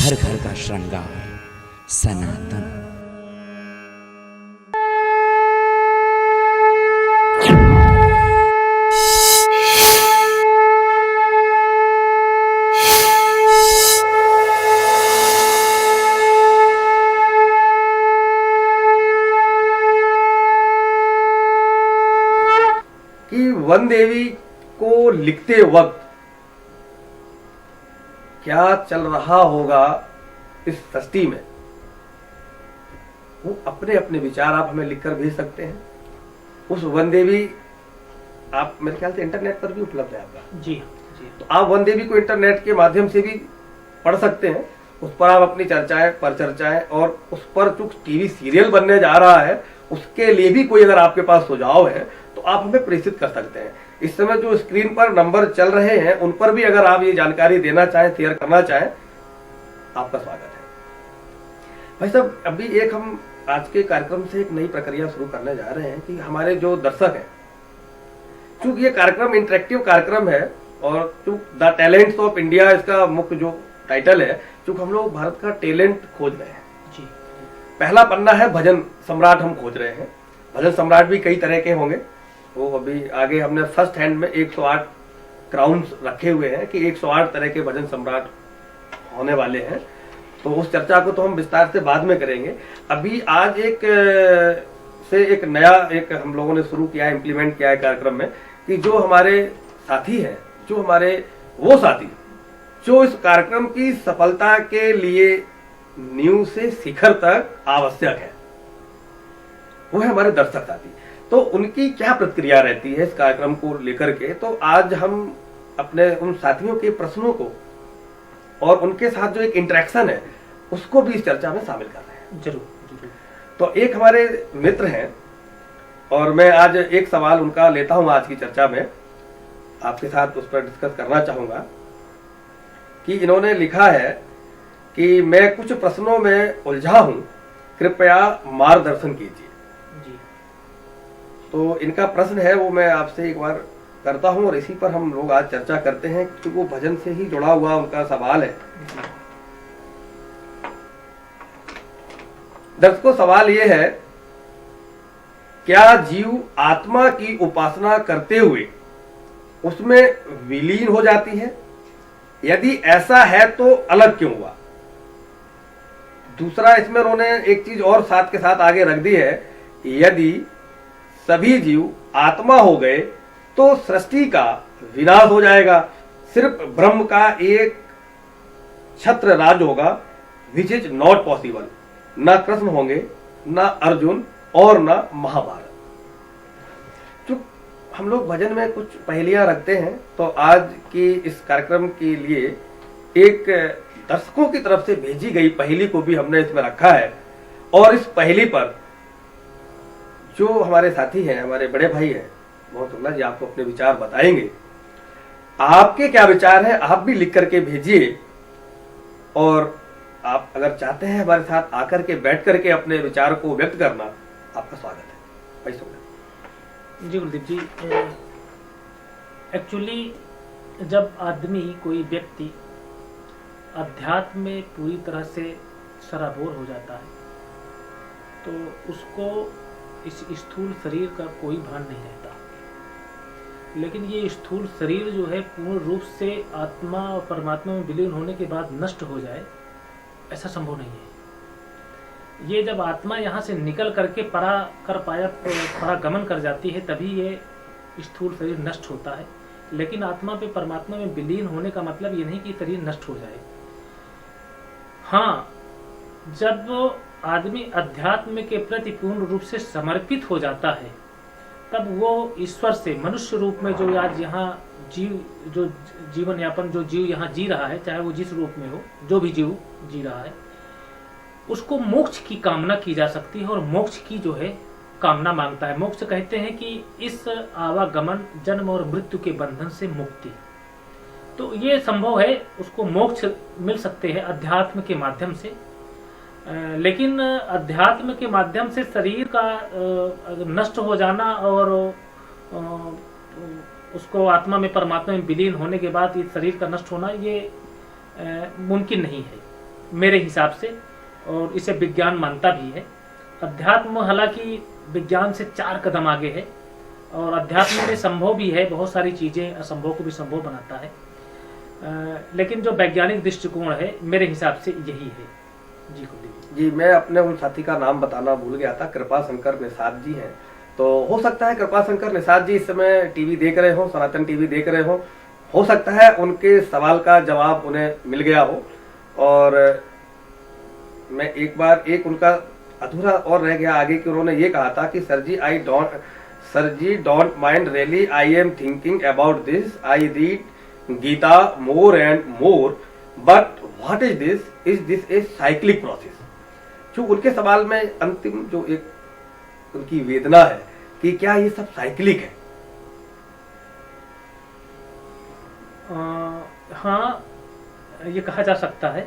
घर घर का श्रृंगार सनातन। कि वन देवी को लिखते वक्त क्या चल रहा होगा इस सृष्टि में, वो अपने अपने विचार आप हमें लिखकर भेज सकते हैं। उस वन देवी आप मेरे ख्याल से इंटरनेट पर भी उपलब्ध है आपका। जी जी। तो आप वन देवी को इंटरनेट के माध्यम से भी पढ़ सकते हैं। उस पर आप अपनी चर्चाएं परिचर्चाएं और उस पर जो टीवी सीरियल बनने जा रहा है उसके लिए भी कोई अगर आपके पास सुझाव है तो आप हमें प्रेषित कर सकते हैं। इस समय जो स्क्रीन पर नंबर चल रहे हैं उन पर भी अगर आप ये जानकारी देना चाहें, शेयर करना चाहें, आपका स्वागत है। भाई साहब, अभी एक हम आज के कार्यक्रम से एक नई प्रक्रिया शुरू करने जा रहे हैं कि हमारे जो दर्शक हैं, चूंकि ये कार्यक्रम इंटरेक्टिव कार्यक्रम है और द टैलेंट्स ऑफ इंडिया इसका मुख्य जो टाइटल है, चूंकि हम लोग भारत का टैलेंट खोज रहे हैं। जी। पहला पन्ना है भजन सम्राट हम खोज रहे हैं। भजन सम्राट भी कई तरह के होंगे, वो अभी आगे हमने फर्स्ट हैंड में 108 क्राउन्स रखे हुए हैं कि 108 तरह के भजन सम्राट होने वाले हैं। तो उस चर्चा को तो हम विस्तार से बाद में करेंगे। अभी आज एक नया हम लोगों ने शुरू किया है, इम्प्लीमेंट किया है कार्यक्रम में कि जो हमारे साथी हैं, जो हमारे वो साथी जो इस कार्यक्रम की सफलता के लिए नींव से शिखर तक आवश्यक है, वो है हमारे दर्शक साथी। तो उनकी क्या प्रतिक्रिया रहती है इस कार्यक्रम को लेकर के, तो आज हम अपने उन साथियों के प्रश्नों को और उनके साथ जो एक इंटरेक्शन है उसको भी इस चर्चा में शामिल कर रहे हैं। जरूर जरूर। तो एक हमारे मित्र हैं और मैं आज एक सवाल उनका लेता हूं आज की चर्चा में, आपके साथ उस पर डिस्कस करना चाहूंगा कि इन्होंने लिखा है कि मैं कुछ प्रश्नों में उलझा हूं, कृपया मार्गदर्शन कीजिए। जी। तो इनका प्रश्न है वो मैं आपसे एक बार करता हूं और इसी पर हम लोग आज चर्चा करते हैं क्योंकि वो भजन से ही जुड़ा हुआ उनका सवाल है। दर्शकों, सवाल ये है, क्या जीव आत्मा की उपासना करते हुए उसमें विलीन हो जाती है? यदि ऐसा है तो अलग क्यों हुआ? दूसरा, इसमें उन्होंने एक चीज और साथ के साथ आगे रख दी है, यदि सभी जीव आत्मा हो गए तो सृष्टि का विनाश हो जाएगा, सिर्फ ब्रह्म का एक छत्र राज होगा, विच इज नॉट पॉसिबल। ना कृष्ण होंगे, ना अर्जुन और ना महाभारत। जो हम लोग भजन में कुछ पहेलियां रखते हैं, तो आज की इस कार्यक्रम के लिए एक दर्शकों की तरफ से भेजी गई पहेली को भी हमने इसमें रखा है और इस पहेली पर जो हमारे साथी हैं, हमारे बड़े भाई हैं मोहन शुक्ला जी, आपको अपने विचार बताएंगे। आपके क्या विचार है आप भी लिख करके भेजिए और आप अगर चाहते हैं हमारे साथ आकर के बैठ करके अपने विचार को व्यक्त करना, आपका स्वागत है। भाई शुक्ला जी गुरुदेव जी, एक्चुअली जब आदमी, कोई व्यक्ति अध्यात्म में पूरी तरह से सराबोर हो जाता है तो उसको इस स्थूल शरीर का कोई भान नहीं रहता। लेकिन ये स्थूल शरीर जो है पूर्ण रूप से आत्मा और परमात्मा में विलीन होने के बाद नष्ट हो जाए, ऐसा संभव नहीं है। ये जब आत्मा यहाँ से निकल करके परागमन कर जाती है तभी ये स्थूल शरीर नष्ट होता है। लेकिन आत्मा पे परमात्मा में विलीन होने का मतलब ये नहीं कि शरीर नष्ट हो जाए। हाँ, जब आदमी अध्यात्म के प्रति पूर्ण रूप से समर्पित हो जाता है तब वो ईश्वर से मनुष्य रूप में जो आज यहाँ जो जीवन यापन जो जीव यहाँ जी रहा है, चाहे वो जिस रूप में हो, जो भी जीव जी रहा है, उसको मोक्ष की कामना की जा सकती है और मोक्ष की जो है कामना मांगता है। मोक्ष कहते हैं कि इस आवागमन, जन्म और मृत्यु के बंधन से मुक्ति। तो ये संभव है, उसको मोक्ष मिल सकते हैं अध्यात्म के माध्यम से। लेकिन अध्यात्म के माध्यम से शरीर का नष्ट हो जाना और उसको आत्मा में परमात्मा में विलीन होने के बाद इस शरीर का नष्ट होना, ये मुमकिन नहीं है। मेरे हिसाब से, और इसे विज्ञान मानता भी है। अध्यात्म हालांकि विज्ञान से 4 कदम आगे है, और अध्यात्म में संभव भी है, बहुत सारी चीज़ें असंभव को भी संभव बनाता है। लेकिन जो वैज्ञानिक दृष्टिकोण है मेरे हिसाब से यही है। जी कुलदीप जी, मैं अपने उन साथी का नाम बताना भूल गया था, कृपा शंकर निषाद जी हैं। तो हो सकता है कृपा शंकर निषाद जी इस समय टीवी देख रहे हो, सनातन टीवी देख रहे हो सकता है उनके सवाल का जवाब उन्हें मिल गया हो। और मैं एक उनका अधूरा और रह गया आगे कि उन्होंने ये कहा था कि sir ji don't mind really, I am thinking about this, I read Gita more and more, but what is this a cyclic process. जो उनके सवाल में अंतिम जो एक उनकी वेदना है कि क्या ये सब साइक्लिक है। हाँ, ये कहा जा सकता है।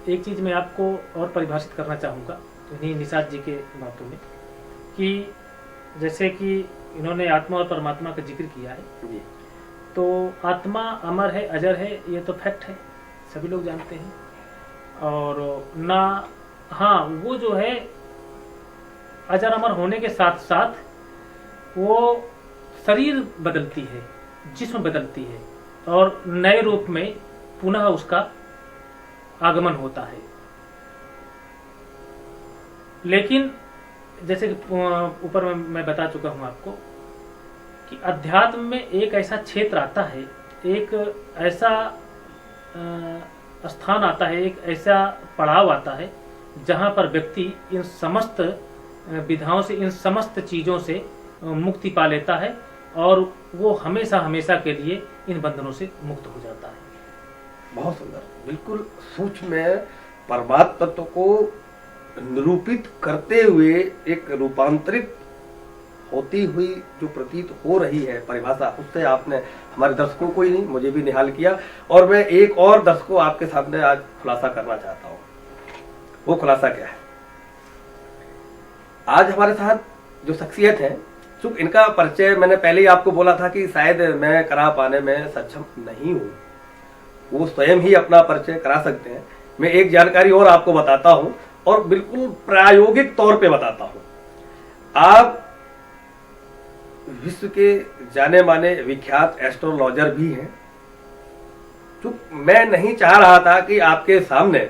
एक चीज़ मैं आपको और परिभाषित करना चाहूँगा इन्हीं निषाद जी के बातों में, कि जैसे कि इन्होंने आत्मा और परमात्मा का जिक्र किया है जी। तो आत्मा अमर है, अजर है, ये तो फैक्ट है, सभी लोग जानते हैं। और ना, हाँ, वो जो है अजर अमर होने के साथ साथ वो शरीर बदलती है, जिस्म बदलती है, और नए रूप में पुनः उसका आगमन होता है। लेकिन जैसे कि ऊपर में मैं बता चुका हूं आपको कि अध्यात्म में एक ऐसा क्षेत्र आता है, एक ऐसा स्थान आता है, एक ऐसा पड़ाव आता है जहां पर व्यक्ति इन समस्त विधाओं से, इन समस्त चीजों से मुक्ति पा लेता है, और वो हमेशा हमेशा के लिए इन बंधनों से मुक्त हो जाता है। बहुत सुंदर, बिल्कुल सूक्ष्म में परमात्मा तत्व को निरूपित करते हुए एक रूपांतरित होती हुई जो प्रतीत हो रही है परिभाषा, उससे आपने हमारे दर्शकों को ही नहीं, मुझे भी निहाल किया। और मैं एक और दर्शकों आपके सामने आज खुलासा करना चाहता हूँ। वो खुलासा क्या है? आज हमारे साथ जो शख्सियत है, चूंकि इनका परिचय मैंने पहले ही आपको बोला था कि शायद मैं करा पाने में सक्षम नहीं हूँ, वो स्वयं ही अपना परिचय करा सकते हैं। मैं एक जानकारी और आपको बताता हूं, और बिल्कुल प्रायोगिक तौर पे बताता हूं। आप विश्व के जाने माने विख्यात एस्ट्रोलॉजर भी हैं। चूंकि मैं नहीं चाह रहा था कि आपके सामने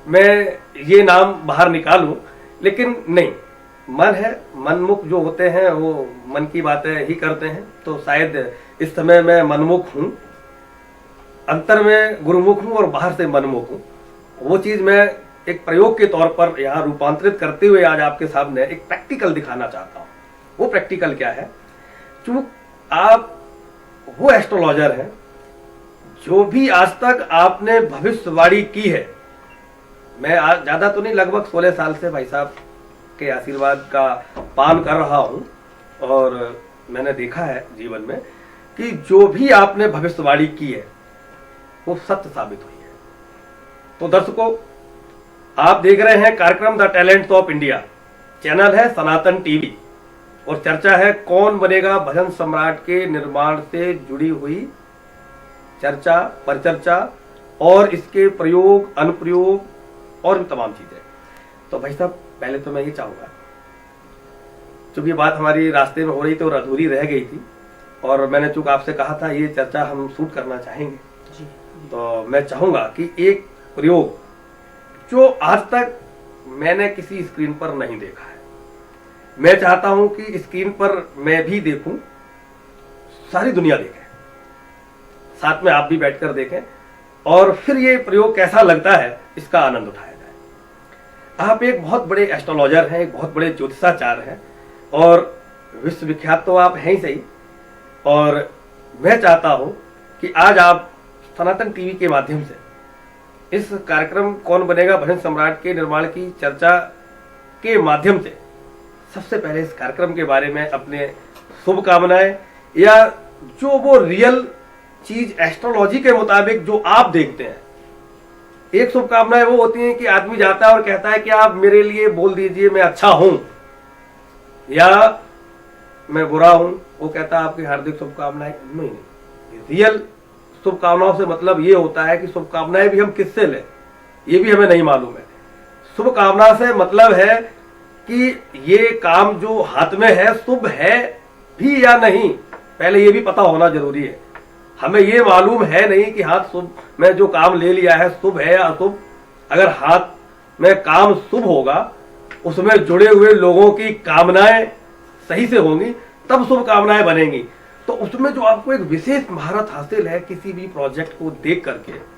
मैं ये नाम बाहर निकालूं, लेकिन नहीं, मन है, मनमुख जो होते हैं वो मन की बातें ही करते हैं। तो शायद इस समय मैं मनमुख हूं, अंतर में गुरुमुख हूं और बाहर से मनमुख हूं। वो चीज मैं एक प्रयोग के तौर पर यहाँ रूपांतरित करते हुए आज आपके सामने एक प्रैक्टिकल दिखाना चाहता हूं। वो प्रैक्टिकल क्या है? चूंकि आप वो एस्ट्रोलॉजर हैं जो भी आज तक आपने भविष्यवाणी की है, मैं आज ज्यादा तो नहीं, लगभग 16 साल से भाई साहब के आशीर्वाद का पान कर रहा हूं, और मैंने देखा है जीवन में कि जो भी आपने भविष्यवाणी की है वो सत्य साबित हुई है। तो दर्शकों, आप देख रहे हैं कार्यक्रम the talents of India, channel है सनातन टीवी, और चर्चा है कौन बनेगा भजन सम्राट के निर्माण से जुड़ी हुई चर्चा, परिचर्चा और इसके प्रयोग, अनुप्रयोग और भी तमाम चीजें। तो भाई साहब, पहले तो मैं ये चाहूंगा, चूंकि बात हमारी रास्ते में हो रही थी और अधूरी रह गई थी, और मैंने चूंकि आपसे कहा था ये चर्चा हम शूट करना चाहेंगे, तो मैं चाहूंगा कि एक प्रयोग जो आज तक मैंने किसी स्क्रीन पर नहीं देखा है, मैं चाहता हूं कि स्क्रीन पर मैं भी देखूं, सारी दुनिया देखे, साथ में आप भी बैठकर देखें, और फिर ये प्रयोग कैसा लगता है इसका आनंद उठाया जाए। आप एक बहुत बड़े एस्ट्रोलॉजर हैं, एक बहुत बड़े ज्योतिषाचार्य हैं, और विश्वविख्यात तो आप हैं ही सही, और मैं चाहता हूं कि आज आप सनातन टीवी के माध्यम से इस कार्यक्रम कौन बनेगा भजन सम्राट के निर्माण की चर्चा के माध्यम से सबसे पहले इस कार्यक्रम के बारे में अपने शुभकामनाएं, या जो वो रियल चीज एस्ट्रोलॉजी के मुताबिक जो आप देखते हैं, एक शुभकामनाएं वो होती हैं कि आदमी जाता है और कहता है कि आप मेरे लिए बोल दीजिए मैं अच्छा हूं या मैं बुरा हूं, वो कहता है आपकी हार्दिक शुभकामनाएं। नहीं, रियल शुभकामनाओं से मतलब ये होता है कि शुभकामनाएं भी हम किससे लें, ये भी हमें नहीं मालूम है। शुभ कामना से मतलब है कि ये काम जो हाथ में है शुभ है भी या नहीं, पहले ये भी पता होना जरूरी है। हमें ये मालूम है नहीं कि हाथ शुभ में जो काम ले लिया है शुभ है या अशुभ। अगर हाथ में काम शुभ होगा, उसमें जुड़े हुए लोगों की कामनाएं सही से होंगी, तब शुभ कामनाएं बनेंगी। तो उसमें जो आपको एक विशेष महारत हासिल है किसी भी प्रोजेक्ट को देख करके,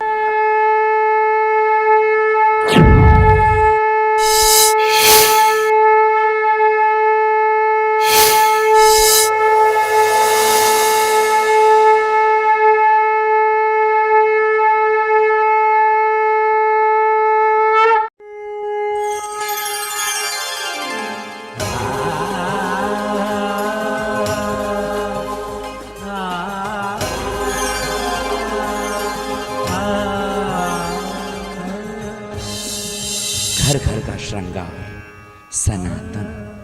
घर घर का श्रृंगार सनातन।